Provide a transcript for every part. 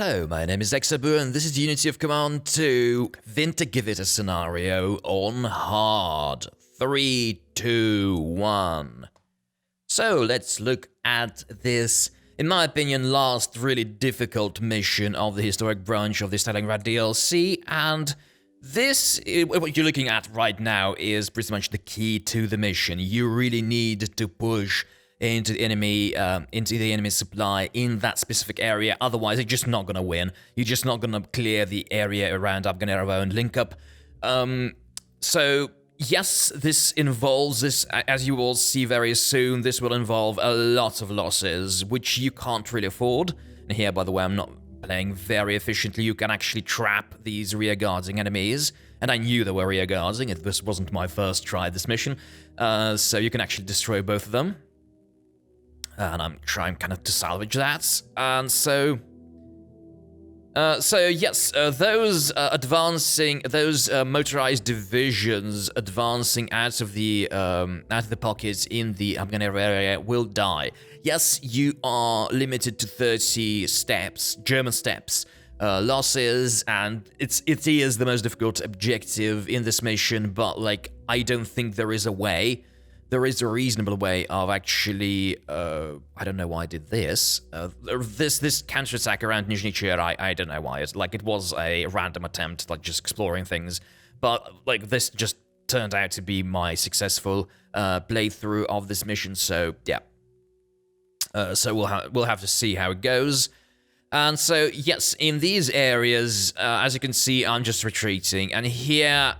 Hello, my name is Exabu, and this is Unity of Command 2 Wintergewitter scenario on hard. 3, 2, 1. So let's look at this, in my opinion, last really difficult mission of the historic branch of the Stalingrad DLC, and this, what you're looking at right now, is pretty much the key to the mission. You really need to push into the enemy supply in that specific area. Otherwise, you're just not gonna win. You're just not gonna clear the area around Abganerovo and link up. So yes, this involves this, as you will see very soon. This will involve a lot of losses, which you can't really afford. And here, by the way, I'm not playing very efficiently. You can actually trap these rear-guarding enemies. And I knew they were rear-guarding. This wasn't my first try at this mission. So you can actually destroy both of them. And I'm trying kind of to salvage that. And so yes, those motorized divisions advancing out of the pockets in the Abganero area will die. Yes, you are limited to 30 steps, German steps, losses, and it is the most difficult objective in this mission. But like, I don't think there is a way. There is a reasonable way of actually, I don't know why I did this. This counterattack around Nizhny Chir, I don't know why. It was a random attempt, like just exploring things. But like, this just turned out to be my successful playthrough of this mission. So yeah. So we'll have to see how it goes. And so yes, in these areas, as you can see, I'm just retreating, and here,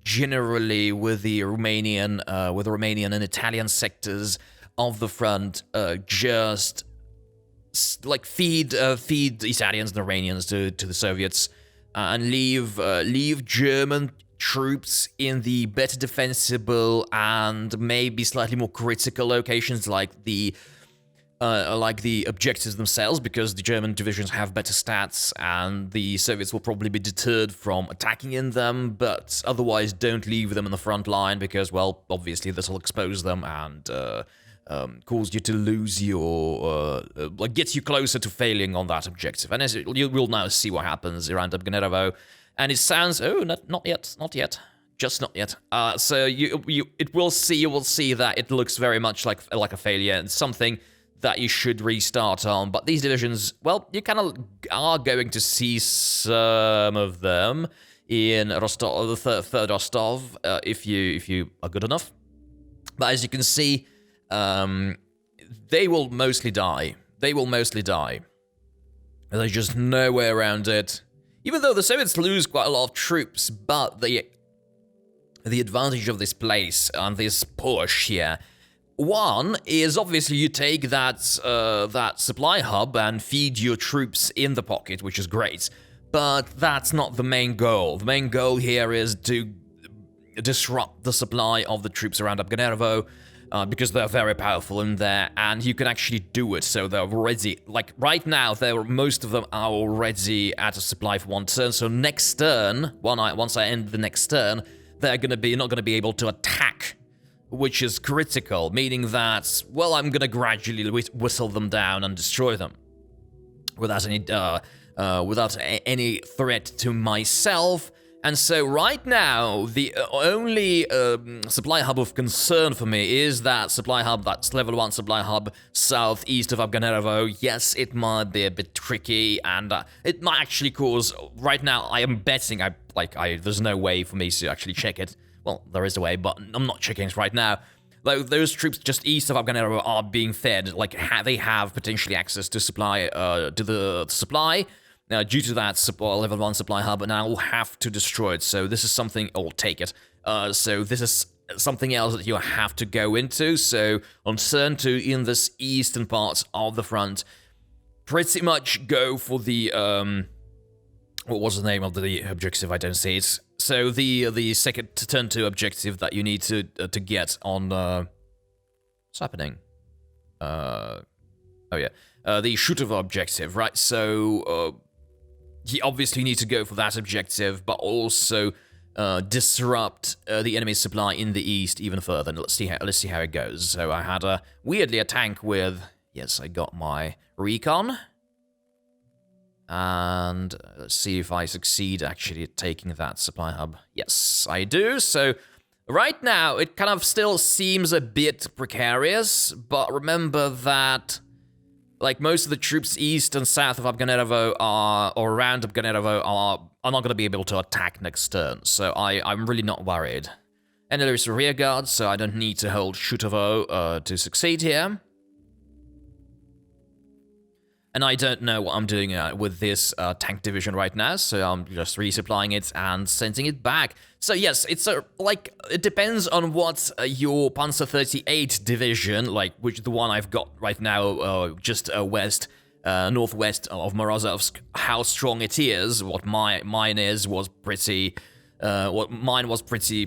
generally with the Romanian and Italian sectors of the front, just like feed the Italians and the Iranians to the Soviets, and leave German troops in the better defensible and maybe slightly more critical locations, like the objectives themselves, because the German divisions have better stats and the Soviets will probably be deterred from attacking in them. But otherwise, don't leave them in the front line, because, well, obviously this will expose them and cause you to lose your, get you closer to failing on that objective. And as you will now see what happens around Abganerovo, and it sounds, not yet. Just not yet. So you will see that it looks very much like a failure and something that you should restart on. But these divisions, well, you kind of are going to see some of them in Rostov, the third Rostov, if you are good enough. But as you can see, they will mostly die. There's just no way around it. Even though the Soviets lose quite a lot of troops, but the advantage of this place and this push here, one is obviously you take that supply hub and feed your troops in the pocket, which is great, but that's not the main goal. The main goal here is to disrupt the supply of the troops around Abganerovo, because they're very powerful in there, and you can actually do it. So they're already, like right now, most of them are already out of supply for one turn. So next turn, once I end the next turn, they're not gonna be able to attack, which is critical, meaning that, well, I'm gonna gradually whistle them down and destroy them without any threat to myself. And so right now, the only supply hub of concern for me is that supply hub, that's level 1 supply hub southeast of Abganerovo. Yes, it might be a bit tricky, and it might actually cause, right now, I am betting, there's no way for me to actually check it. Well, there is a way, but I'm not checking it right now. Like, those troops just east of Abganerovo are being fed. Like, they have potentially access to supply, to the supply, due to that level 1 supply hub, and I will have to destroy it. So this is something, or take it. So this is something else that you have to go into. So on turn 2, in this eastern part of the front, pretty much go for the, what was the name of the objective? I don't see it. So the second turn 2 objective that you need to get on, what's happening? Oh yeah, the Shutovo objective, right? So you obviously need to go for that objective, but also disrupt the enemy supply in the east even further. Let's see how it goes. So I had weirdly a tank with, yes, I got my recon. And let's see if I succeed actually at taking that supply hub. Yes, I do. So right now, it kind of still seems a bit precarious, but remember that, like, most of the troops east and south of Abganerovo or around Abganerovo are not going to be able to attack next turn, so I'm really not worried. And there is a rear guard, so I don't need to hold Shutovo to succeed here. And I don't know what I'm doing with this tank division right now, so I'm just resupplying it and sending it back. So yes, it's it depends on what your Panzer 38 division, like the one I've got right now, just northwest of Morozovsk, how strong it is. What mine was pretty. Mine was pretty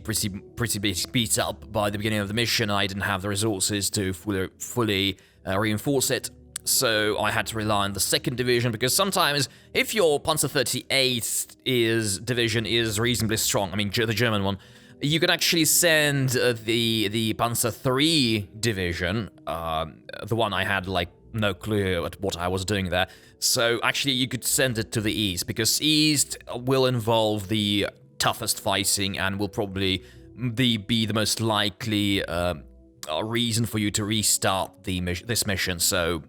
beat up by the beginning of the mission. I didn't have the resources to fully reinforce it. So I had to rely on the 2nd division, because sometimes if your Panzer 38 division is reasonably strong, I mean the German one, you can actually send the Panzer 3 division, the one I had like no clue at what I was doing there. So actually you could send it to the east, because east will involve the toughest fighting and will probably be the most likely reason for you to restart this mission. So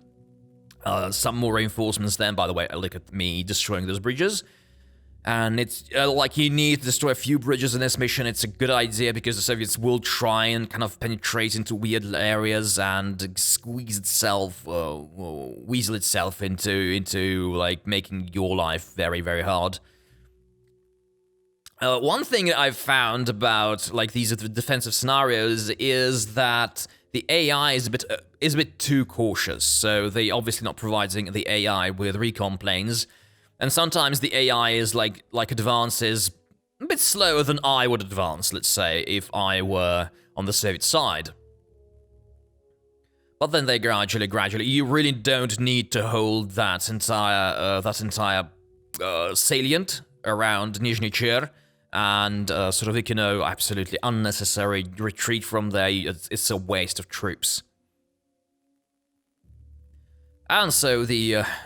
some more reinforcements then. By the way, look at me destroying those bridges. And it's like you need to destroy a few bridges in this mission. It's a good idea because the Soviets will try and kind of penetrate into weird areas and squeeze itself, weasel itself into like making your life very, very hard. One thing I've found about like these defensive scenarios is that the AI is a bit too cautious, so they obviously not providing the AI with recon planes, and sometimes the AI is like advances a bit slower than I would advance, let's say, if I were on the Soviet side. But then they gradually, you really don't need to hold that entire salient around Nizhny Cher. And sort of, absolutely unnecessary retreat from there. It's a waste of troops. And so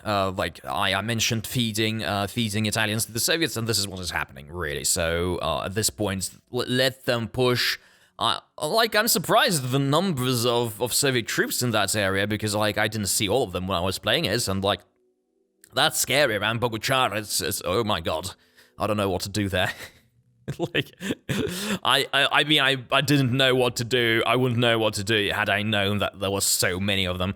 I mentioned feeding Italians to the Soviets, and this is what is happening, really. So at this point, let them push. I'm surprised at the numbers of Soviet troops in that area, because I didn't see all of them when I was playing it, and that's scary around Boguchar. It's oh my god, I don't know what to do there. I didn't know what to do. I wouldn't know what to do had I known that there was so many of them.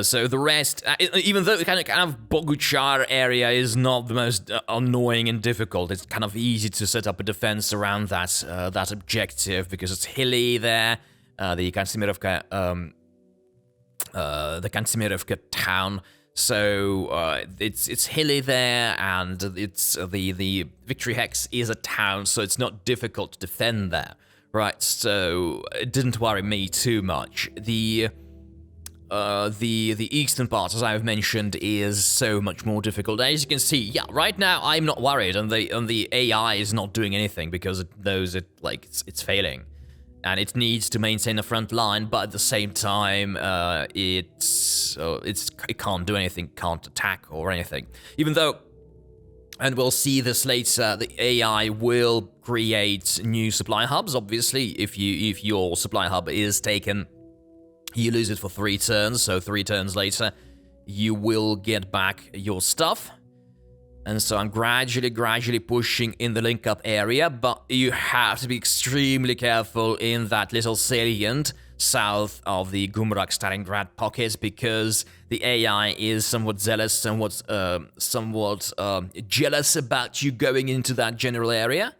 So the rest, even though the kind of Boguchar area is not the most annoying and difficult, it's kind of easy to set up a defense around that objective, because it's hilly there. The Kantemirovka town. So it's hilly there, and it's the Victory Hex is a town, so it's not difficult to defend there, right? So it didn't worry me too much. The eastern part, as I've mentioned, is so much more difficult. As you can see, yeah, right now I'm not worried, and the AI is not doing anything because it knows it's failing. And it needs to maintain a front line, but at the same time, it can't do anything, can't attack or anything. Even though, and we'll see this later, the AI will create new supply hubs. Obviously, if your supply hub is taken, you lose it for 3 turns. So 3 turns later, you will get back your stuff. And so I'm gradually pushing in the link-up area, but you have to be extremely careful in that little salient south of the Gumrak-Stalingrad pocket, because the AI is somewhat zealous, somewhat jealous about you going into that general area.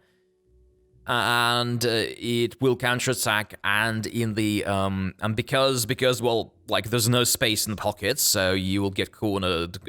And it will counterattack, and in the and because there's no space in the pockets, so you will get cornerings.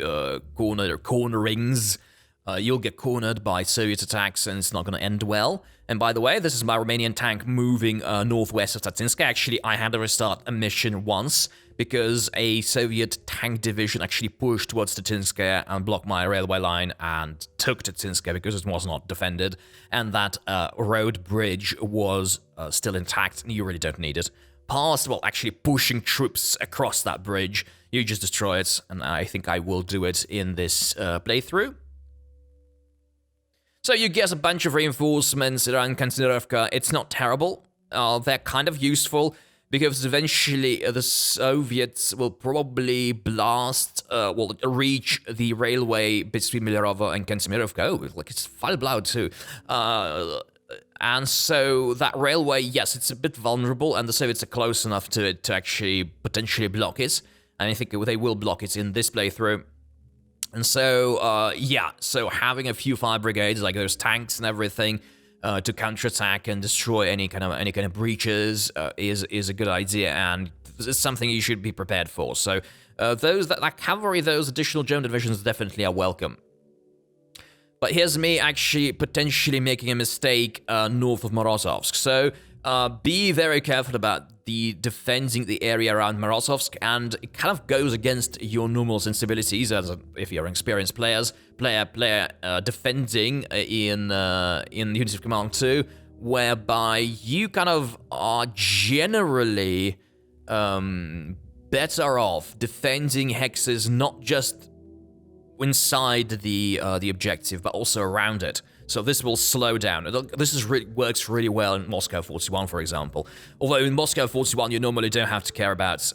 You'll get cornered by Soviet attacks, and it's not going to end well. And by the way, this is my Romanian tank moving northwest of Tatinska. Actually, I had to restart a mission once because a Soviet tank division actually pushed towards Tatinska and blocked my railway line and took Tatinska because it was not defended. And that road bridge was still intact, and you really don't need it. Actually pushing troops across that bridge, you just destroy it, and I think I will do it in this playthrough. So you get a bunch of reinforcements around Kantinerovka. It's not terrible. They're kind of useful, because eventually the Soviets will probably reach the railway between Milerovo and Kantinerovka. Oh, like it's Falblau too. And so that railway, yes, it's a bit vulnerable, and the Soviets are close enough to it to actually potentially block it. And I think they will block it in this playthrough. And so, so having a few fire brigades, like those tanks and everything, to counterattack and destroy any kind of breaches is a good idea, and it's something you should be prepared for. So that cavalry, those additional German divisions definitely are welcome. But here's me actually potentially making a mistake north of Morozovsk. So be very careful about defending the area around Morozovsk, and it kind of goes against your normal sensibilities if you're an experienced player defending in Unity of Command 2, whereby you kind of are generally better off defending hexes not just inside the objective, but also around it. So this will slow down. This works really well in Moscow 41, for example. Although in Moscow 41, you normally don't have to care about,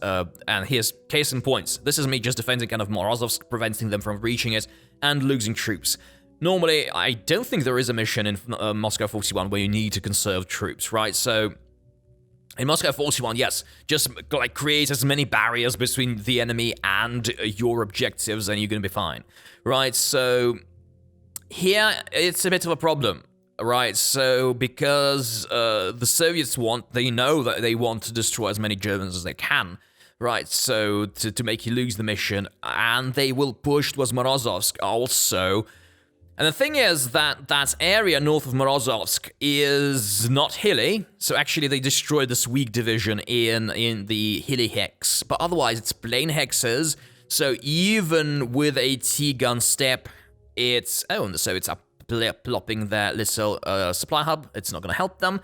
and here's case in point. This is me just defending kind of Morozovsk, preventing them from reaching it, and losing troops. Normally, I don't think there is a mission in Moscow 41 where you need to conserve troops, right? So in Moscow 41, yes, just like create as many barriers between the enemy and your objectives, and you're gonna be fine, right? So here, it's a bit of a problem, right? So, because the Soviets they know that they want to destroy as many Germans as they can, right? So, to make you lose the mission, and they will push towards Morozovsk also. And the thing is that that area north of Morozovsk is not hilly, so actually they destroyed this weak division in the hilly hex, but otherwise it's plain hexes, so even with a T-gun step, it's up plopping their little supply hub. It's not going to help them.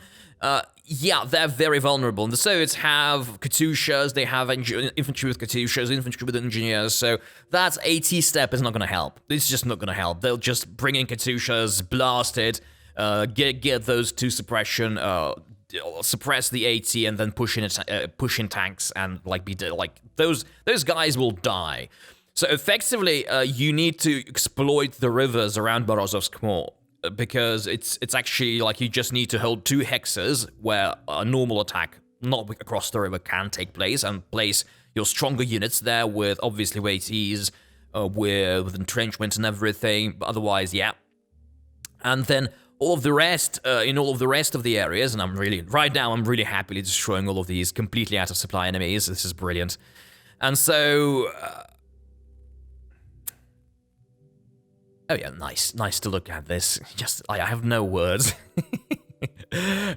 Yeah, they're very vulnerable. And the Soviets have Katyushas, they have infantry with Katyushas, infantry with engineers, so that AT step is not going to help. It's just not going to help. They'll just bring in Katyushas, blast it, get those two suppression, suppress the AT, and then push in tanks, and those guys will die. So effectively, you need to exploit the rivers around Morozovsk more, because it's actually like you just need to hold two hexes where a normal attack, not across the river, can take place, and place your stronger units there with obviously ATs, with entrenchment and everything. But otherwise, yeah. And then all of the rest, in all of the rest of the areas, and right now I'm really happily destroying all of these completely out of supply enemies. This is brilliant. And so. Oh yeah, nice to look at this. I have no words.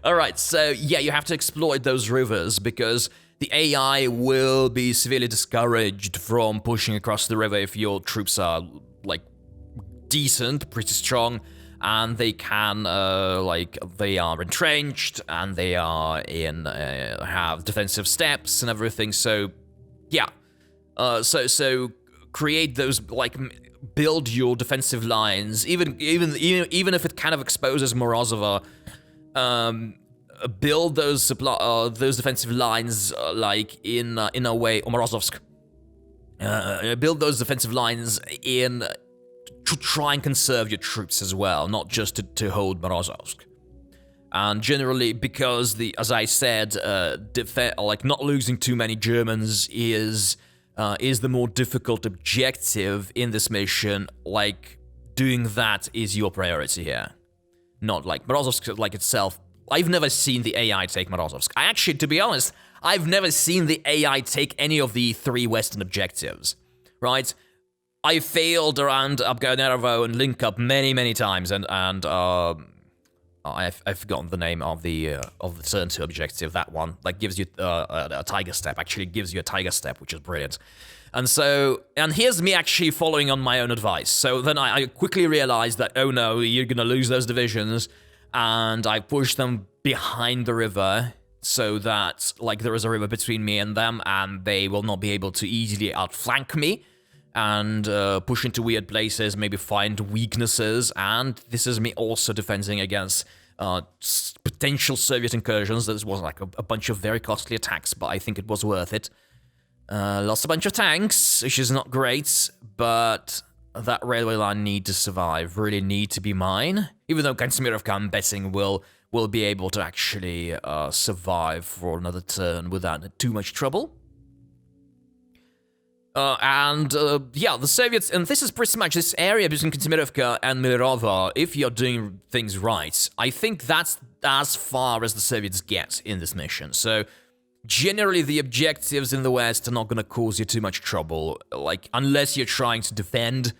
Alright, so yeah, you have to exploit those rivers, because the AI will be severely discouraged from pushing across the river if your troops are, like, decent, pretty strong, and they can, they are entrenched, and they are have defensive steps and everything, so, yeah. So create those, build your defensive lines, even if it kind of exposes Morozova. Build those defensive lines in a way, or Morozovsk. Build those defensive lines to try and conserve your troops as well, not just to hold Morozovsk. And generally, because as I said, not losing too many Germans is the more difficult objective in this mission. Doing that is your priority here. Not Morozovsk itself. I've never seen the AI take Morozovsk. To be honest, I've never seen the AI take any of the three Western objectives, right? I failed around Abganerovo and Link Up many times, and I've forgotten the name of the turn 2 objective. That one, gives you a tiger step. Actually, gives you a tiger step, which is brilliant. And here's me actually following on my own advice. So then I quickly realized that, oh no, you're gonna lose those divisions, and I pushed them behind the river so that like there is a river between me and them, and they will not be able to easily outflank me and push into weird places, maybe find weaknesses. And this is me also defending against potential Soviet incursions. This was like a bunch of very costly attacks, but I think it was worth it. Lost a bunch of tanks, which is not great, but that railway line need to survive, really need to be mine. Even though Kantemirovka, I'm betting, will be able to actually survive for another turn without too much trouble. Yeah, the Soviets, and this is pretty much this area between Kantemirovka and Milirova, if you're doing things right, I think that's as far as the Soviets get in this mission. So generally, the objectives in the West are not going to cause you too much trouble, like, unless you're trying to defend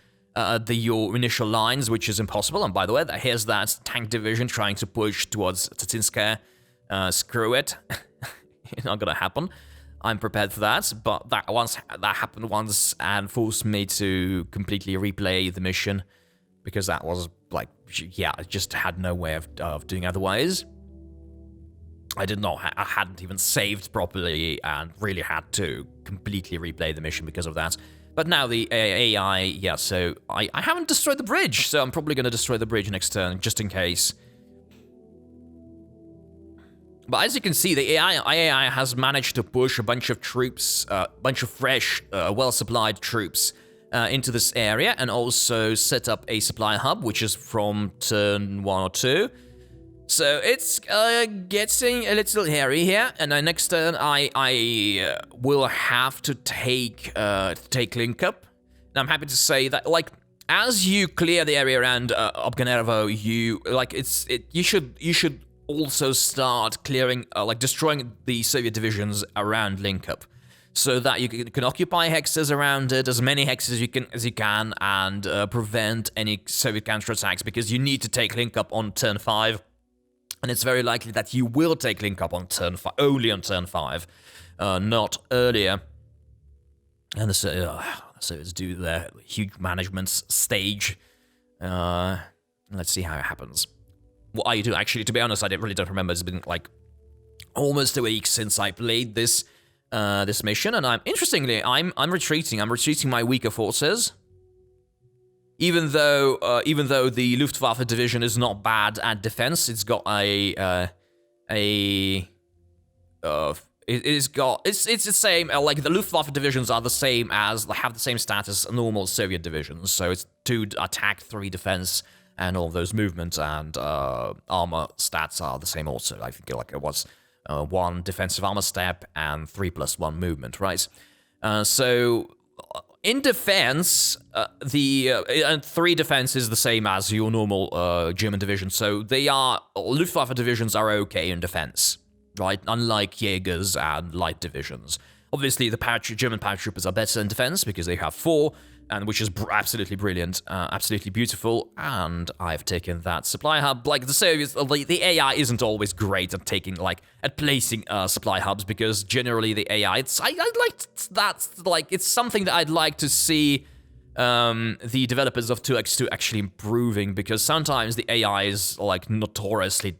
your initial lines, which is impossible. And by the way, here's that tank division trying to push towards Tatinskaya. Screw it. Not going to happen. I'm prepared for that, but that happened once and forced me to completely replay the mission, because that was, like, yeah, I just had no way of doing otherwise. I hadn't even saved properly and really had to completely replay the mission because of that. But now the AI, yeah, so I haven't destroyed the bridge, so I'm probably going to destroy the bridge next turn, just in case. But as you can see, the AI has managed to push a bunch of troops, a bunch of fresh, well-supplied troops into this area, and also set up a supply hub, which is from turn 1 or 2. So it's getting a little hairy here, and next turn I will have to take link up. And I'm happy to say that, like, as you clear the area around Obganerovo, you should also start clearing, like, destroying the Soviet divisions around Linkup, so that you can occupy hexes around it, as many hexes as you can, and prevent any Soviet counterattacks, because you need to take Linkup on turn 5, and it's very likely that you will take Linkup on turn 5, only on turn 5, not earlier. And the Soviets do their huge management stage. Let's see how it happens. What I do, actually, to be honest, I really don't remember. It's been like almost a week since I played this this mission, and I'm retreating. I'm retreating my weaker forces. Even though the Luftwaffe division is not bad at defense, it's got it's the same, like, the Luftwaffe divisions are the same as, have the same status as normal Soviet divisions. So it's 2 attack, 3 defense, and all those movements and armor stats are the same also. I think, like, it was 1 defensive armor step and 3+1 movement, right? So in defense, and 3 defense is the same as your normal German division. So Luftwaffe divisions are okay in defense, right? Unlike Jaegers and light divisions. Obviously, the German paratroopers are better in defense because they have 4, and which is absolutely brilliant, absolutely beautiful. And I've taken that supply hub. Like, the Soviets, the AI isn't always great at placing supply hubs, because generally the AI, it's something that I'd like to see the developers of 2x2 actually improving, because sometimes the AI is, like, notoriously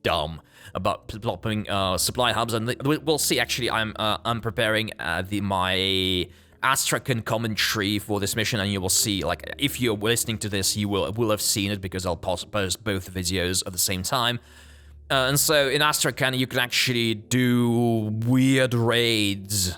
dumb about plopping supply hubs, and we'll see. Actually, I'm preparing my Astrakhan commentary for this mission, and you will see, like, if you're listening to this, you will have seen it, because I'll post both videos at the same time. And so in Astrakhan, you can actually do weird raids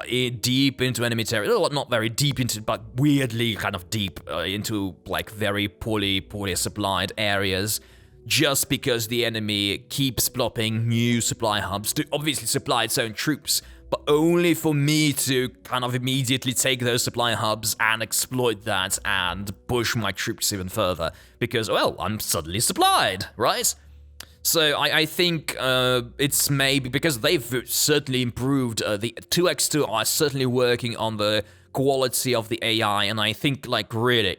deep into enemy territory. Well, not very deep into, but weirdly kind of deep into, like, very poorly supplied areas, just because the enemy keeps plopping new supply hubs to obviously supply its own troops, but only for me to kind of immediately take those supply hubs and exploit that and push my troops even further, because, well, I'm suddenly supplied, right? So I think it's maybe because they've certainly improved, the 2x2 are certainly working on the quality of the AI, and I think, like, really,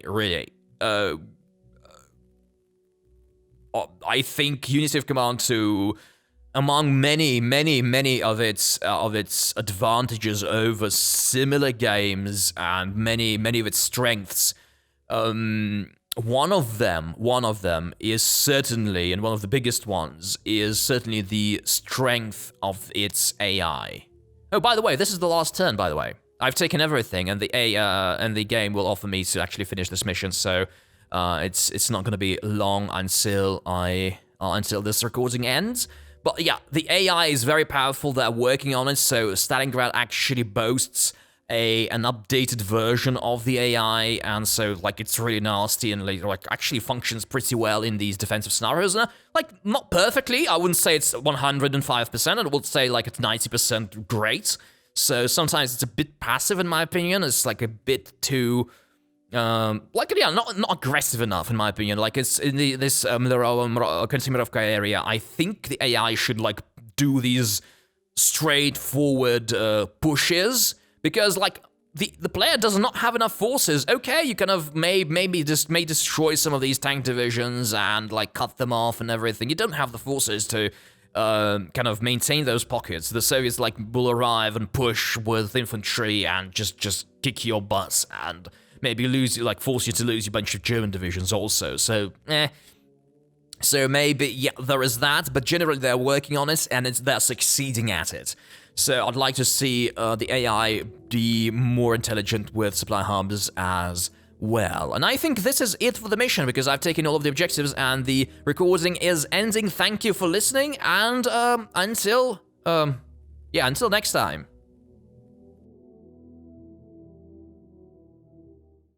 I think Unity of Command 2, among many of its advantages over similar games and many of its strengths, one of them is certainly, and one of the biggest ones, is certainly the strength of its AI. Oh, by the way, this is the last turn, by the way. I've taken everything, and the game will offer me to actually finish this mission, so it's not going to be long until until this recording ends. But yeah, the AI is very powerful. They're working on it, so Stalingrad actually boasts an updated version of the AI, and so like it's really nasty and like actually functions pretty well in these defensive scenarios. Like not perfectly, I wouldn't say it's 105%. I would say like it's 90% great. So sometimes it's a bit passive in my opinion. It's like a bit too not aggressive enough in my opinion. Like it's in this Kontimirivka area. I think the AI should like do these straightforward pushes. Because, like, the player does not have enough forces. Okay, you kind of may destroy some of these tank divisions and, like, cut them off and everything. You don't have the forces to kind of maintain those pockets. The Soviets, like, will arrive and push with infantry and just kick your butt and maybe force you to lose a bunch of German divisions also. So, So maybe, yeah, there is that, but generally they're working on it and they're succeeding at it. So I'd like to see the AI be more intelligent with supply hubs as well. And I think this is it for the mission, because I've taken all of the objectives and the recording is ending. Thank you for listening, and until next time.